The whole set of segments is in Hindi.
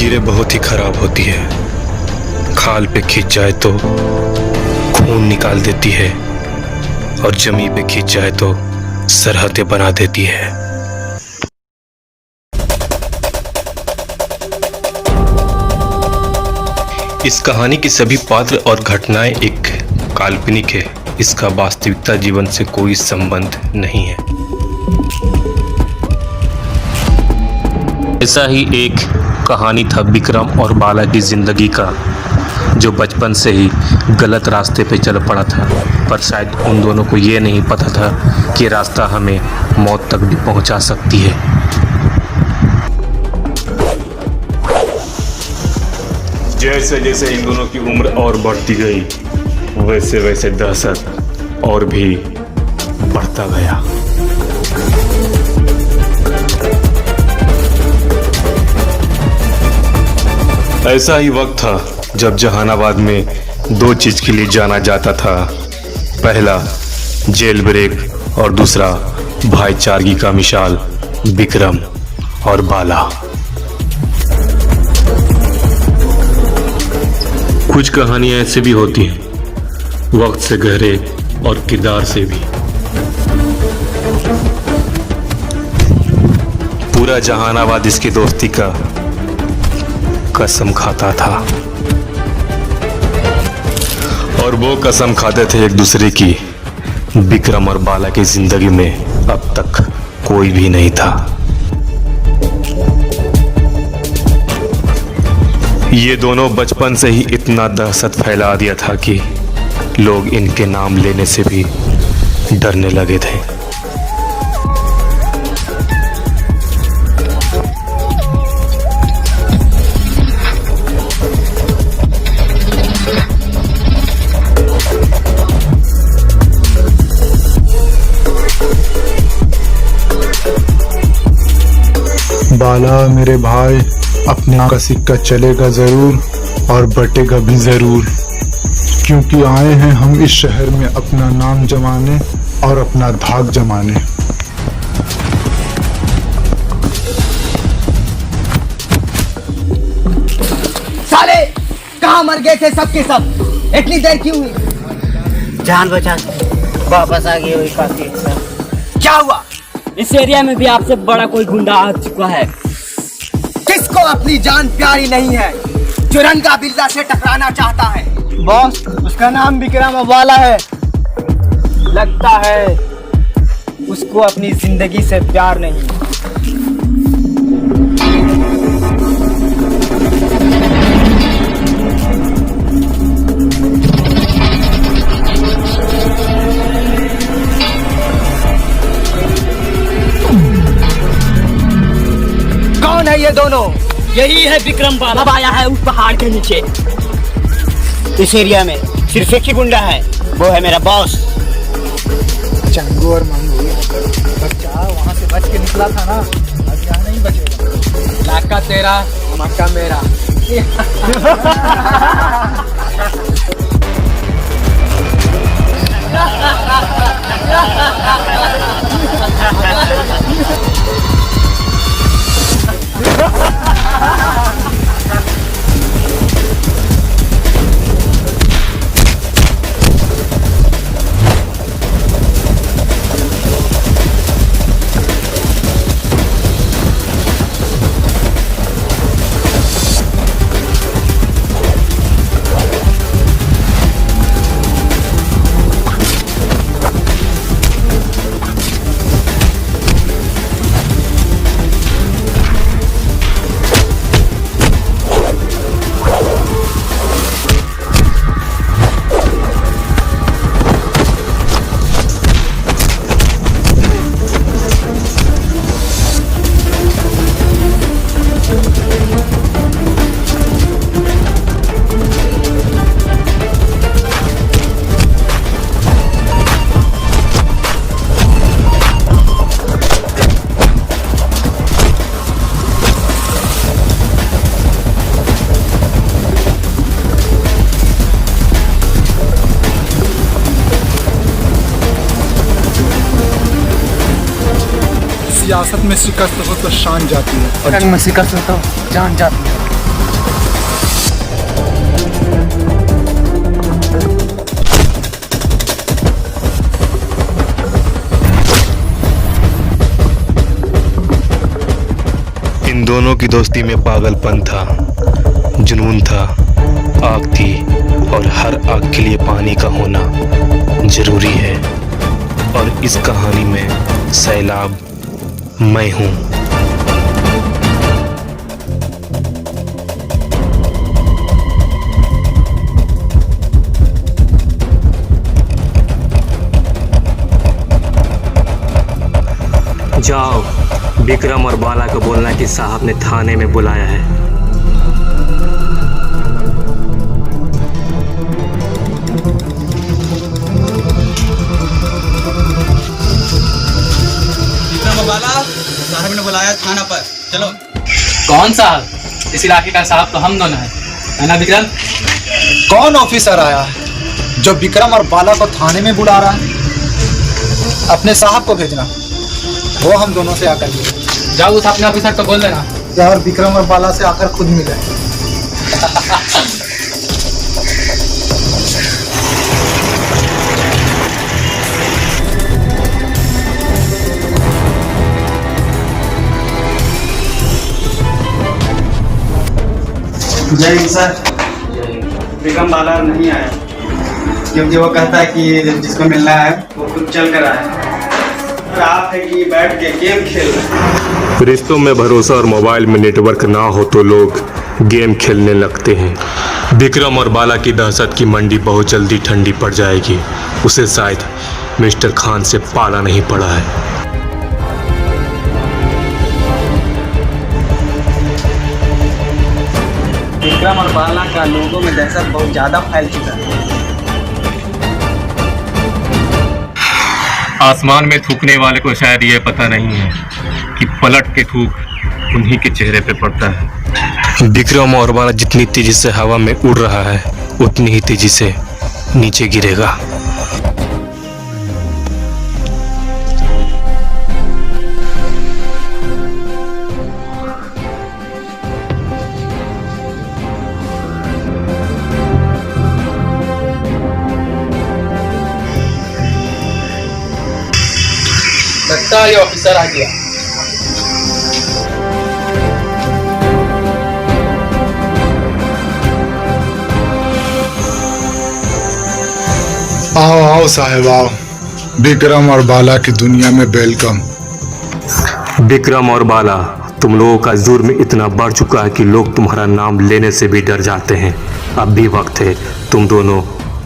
जंजीरें बहुत ही खराब होती है। खाल पे खींच जाए तो खून निकाल देती है और जमी पे खींच जाए तो सरहदें बना देती है। इस कहानी की सभी पात्र और घटनाएं एक काल्पनिक है। इसका वास्तविकता जीवन से कोई संबंध नहीं है। ऐसा ही एक कहानी था विक्रम और बाला की जिंदगी का, जो बचपन से ही गलत रास्ते पे चल पड़ा था, पर शायद उन दोनों को ये नहीं पता था कि रास्ता हमें मौत तक भी पहुंचा सकती है। जैसे जैसे इन दोनों की उम्र और बढ़ती गई, वैसे वैसे दहशत और भी बढ़ता गया। ऐसा ही वक्त था जब जहानाबाद में दो चीज के लिए जाना जाता था। पहला जेल ब्रेक और दूसरा भाईचारगी का मिसाल विक्रम और बाला। कुछ कहानियां ऐसे भी होती हैं, वक्त से गहरे और किरदार से भी। पूरा जहानाबाद इसकी दोस्ती का कसम खाता था और वो कसम खाते थे एक दूसरे की। विक्रम और बाला की जिंदगी में अब तक कोई भी नहीं था। ये दोनों बचपन से ही इतना दहशत फैला दिया था कि लोग इनके नाम लेने से भी डरने लगे थे। बाला मेरे भाई, अपने का सिक्का चलेगा जरूर और बटेगा भी जरूर, क्योंकि आए हैं हम इस शहर में अपना नाम जमाने और अपना धाक जमाने। साले कहाँ मर गए थे सबके सब? इतनी देर क्यों हुई? जान बचा के वापस आ गए वही काफी। क्या हुआ? इस एरिया में भी आपसे बड़ा कोई गुंडा आ चुका है। किसको अपनी जान प्यारी नहीं है जो रंगा बिल्ला से टकराना चाहता है? बॉस, उसका नाम विक्रम वाला है। लगता है उसको अपनी जिंदगी से प्यार नहीं। कौन है ये दोनों? यही है विक्रम वाला। अब आया है उस पहाड़ के नीचे। इस एरिया में सिर्फ एक ही गुंडा है, वो है मेरा बॉस। चंगू और मंगू बच्चा वहाँ से बच के निकला था ना, अब यहाँ नहीं बचेगा। लाका तेरा मक्का मेरा। सियासत में शिकस्त हो तो शान जाती है, और जंग में शिकस्त हो तो जान जाती है। दोनों की दोस्ती में पागलपन था, जुनून था, आग थी और हर आग के लिए पानी का होना जरूरी है। और इस कहानी में सैलाब मैं हूँ। जाओ, विक्रम और बाला को बोलना कि साहब ने थाने में बुलाया है। विक्रम बाला, साहब ने बुलाया थाना पर, चलो। कौन साहब? इस इलाके का साहब तो हम दोनों है ना विक्रम? कौन ऑफिसर आया है जो विक्रम और बाला को थाने में बुला रहा है? अपने साहब को भेजना, वो हम दोनों से आकर मिले। जाओ उस अपने ऑफिसर को बोल देना यार विक्रम और बाला से आकर खुद मिले। जय हिंद सर। विक्रम बाला नहीं आया क्योंकि वो कहता है कि जिसको मिलना है वो खुद चल कर आए। आप है कि बैठ के गेम खेल रहे हैं। रिश्तों में भरोसा और मोबाइल में नेटवर्क ना हो तो लोग गेम खेलने लगते हैं। विक्रम और बाला की दहशत की मंडी बहुत जल्दी ठंडी पड़ जाएगी। उसे शायद मिस्टर खान से पाला नहीं पड़ा है। विक्रम और बाला का लोगों में दहशत बहुत ज्यादा फैल चुका है। आसमान में थूकने वाले को शायद ये पता नहीं है कि पलट के थूक उन्हीं के चेहरे पे पड़ता है। विक्रम और बाला जितनी तेजी से हवा में उड़ रहा है उतनी ही तेजी से नीचे गिरेगा। लगता है ये ऑफिसर आ गया। आओ आओ साहब आओ। विक्रम और बाला की दुनिया में वेलकम। विक्रम और बाला, तुम लोगों का जुर्म इतना बढ़ चुका है कि लोग तुम्हारा नाम लेने से भी डर जाते हैं। अब भी वक्त है, तुम दोनों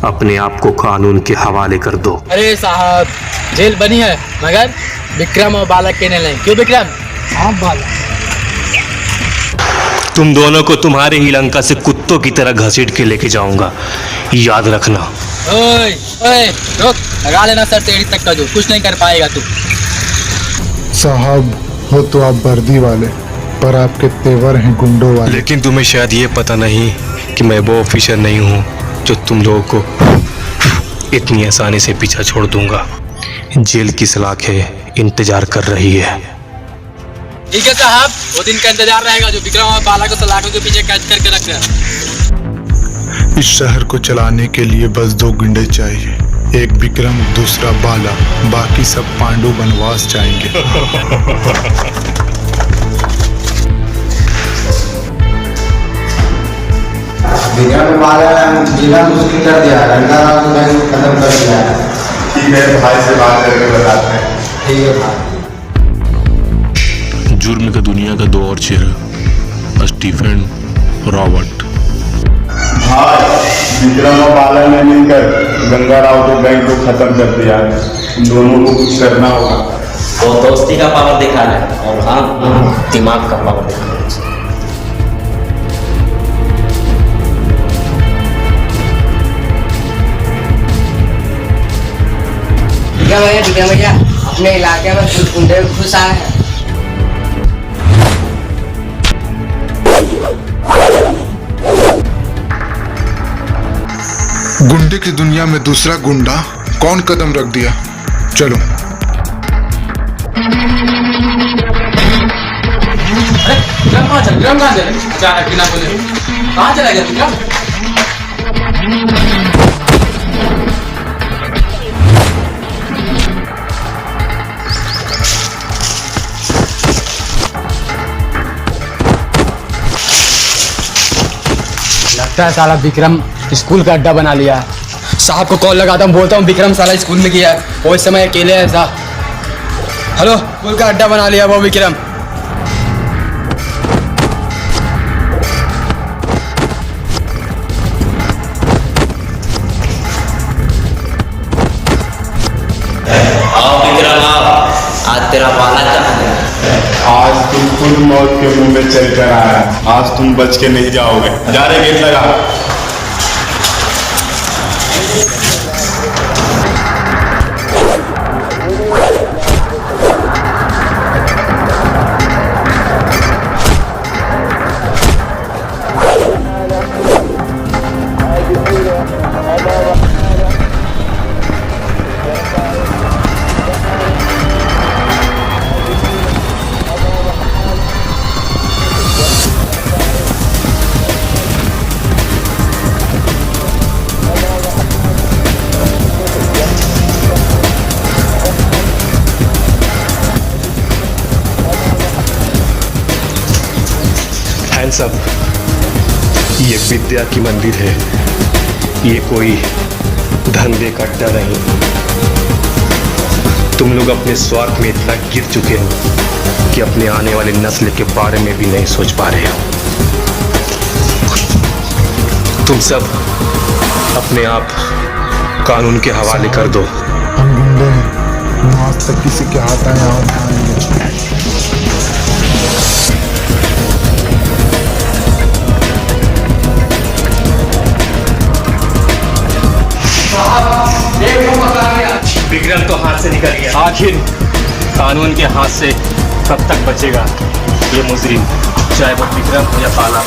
अपने आप को कानून के हवाले कर दो। अरे साहब, जेल बनी है मगर विक्रम और बाला के नहीं। क्यों विक्रम? हाँ बाला। तुम दोनों को तुम्हारे ही लंका से कुत्तों की तरह घसीट के लेके जाऊंगा, याद रखना। ओए ओए रुक, लगा लेना सर टेढ़ी तक का, जो कुछ नहीं कर पाएगा तू। साहब हो तो आप वर्दी वाले, पर आपके तेवर हैं गुंडों वाले। लेकिन तुम्हें शायद ये पता नहीं कि मैं वो ऑफिसर नहीं हूँ जो तुम लोगों को इतनी आसानी से पीछा छोड़ दूंगा। जेल की सलाखें इंतजार कर रही है। ठीक है साहब, वो दिन का इंतजार रहेगा जो विक्रम और बाला को सलाखों के पीछे कैद करके रख रहे हैं। इस शहर को चलाने के लिए बस 2 गुंडे चाहिए, एक विक्रम दूसरा बाला, बाकी सब पांडु वनवास जाएंगे। विक्रम बाला ने जीना मुश्किल कर दिया, रंगाराव को बैंक खत्म कर दिया। ठीक है, भाई से बात करके बताते हैं। ठीक है भाई। जुर्म का दुनिया का 2 और चेहरा, स्टीफन रॉबर्ट। विक्रम और बाला ने मिलकर गंगाराव के बैंक को खत्म कर दिया। दोनों को कुछ करना होगा। वो दोस्ती का पावर दिखा रहे और हम दिमाग का पावर दिखा रहे। भैया भैया अपने इलाके में कुछ गुंडे घुस आए हैं। गुंडे की दुनिया में दूसरा गुंडा कौन कदम रख दिया? चलो। विक्रम कहाँ चले? अचानक बिना बोले कहाँ चला गया विक्रम? लगता है साला विक्रम स्कूल का अड्डा बना लिया है। साहब को कॉल लगाता हूँ, बोलता हूँ विक्रम साला स्कूल में गया है, वो इस समय अकेले है साहब। हेलो, स्कूल का अड्डा बना लिया वो विक्रम। आओ विक्रम आओ, आज तेरा बाला कहाँ है? आज तुम खुद मौत के मुंह में चल कर आया, आज तुम बच के नहीं जाओगे। जा रे गेट लगा। Hands up. ये विद्या की मंदिर है, ये कोई धंधे का अड्डा नहीं। तुम लोग अपने स्वार्थ में इतना गिर चुके हो कि अपने आने वाले नस्ल के बारे में भी नहीं सोच पा रहे हो। तुम सब अपने आप कानून के हवाले कर दो। हम गुंडे हैं, आज तक किसी के हाथ आए और खाएंगे। विक्रम तो हाथ से निकल गया। आखिर कानून के हाथ से कब तक बचेगा ये मुजरिम, चाहे वो विक्रम हो या बाला।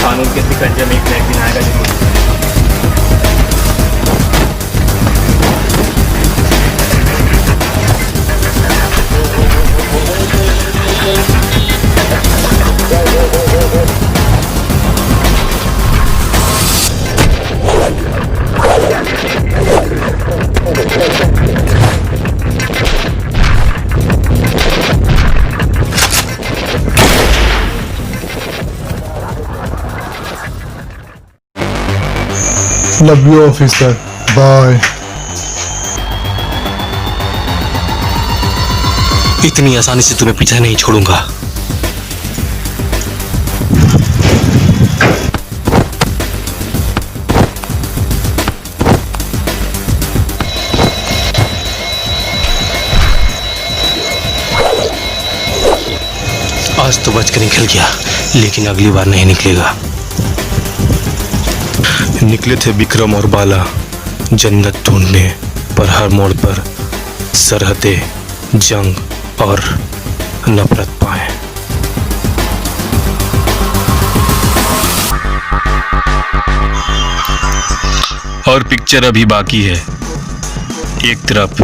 कानून के शिकंजे में एक दिन आएगा जरूर। Love you officer, bye. इतनी आसानी से तुम्हें पीछा नहीं छोड़ूंगा। आज तो बच कर निकल गया, लेकिन अगली बार नहीं निकलेगा। निकले थे विक्रम और बाला जन्नत ढूंढने, पर हर मोड़ पर सरहदें, जंग और नफरत पाए। और पिक्चर अभी बाकी है। एक तरफ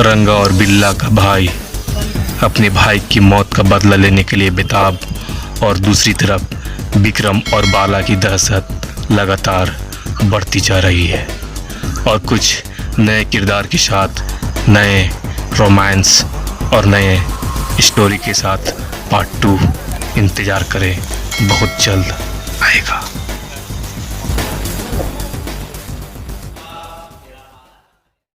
रंगा और बिल्ला का भाई अपने भाई की मौत का बदला लेने के लिए बेताब, और दूसरी तरफ विक्रम और बाला की दहशत लगातार बढ़ती जा रही है। और कुछ नए किरदार के साथ, नए रोमांस और नए स्टोरी के साथ पार्ट 2 इंतज़ार करें, बहुत जल्द आएगा।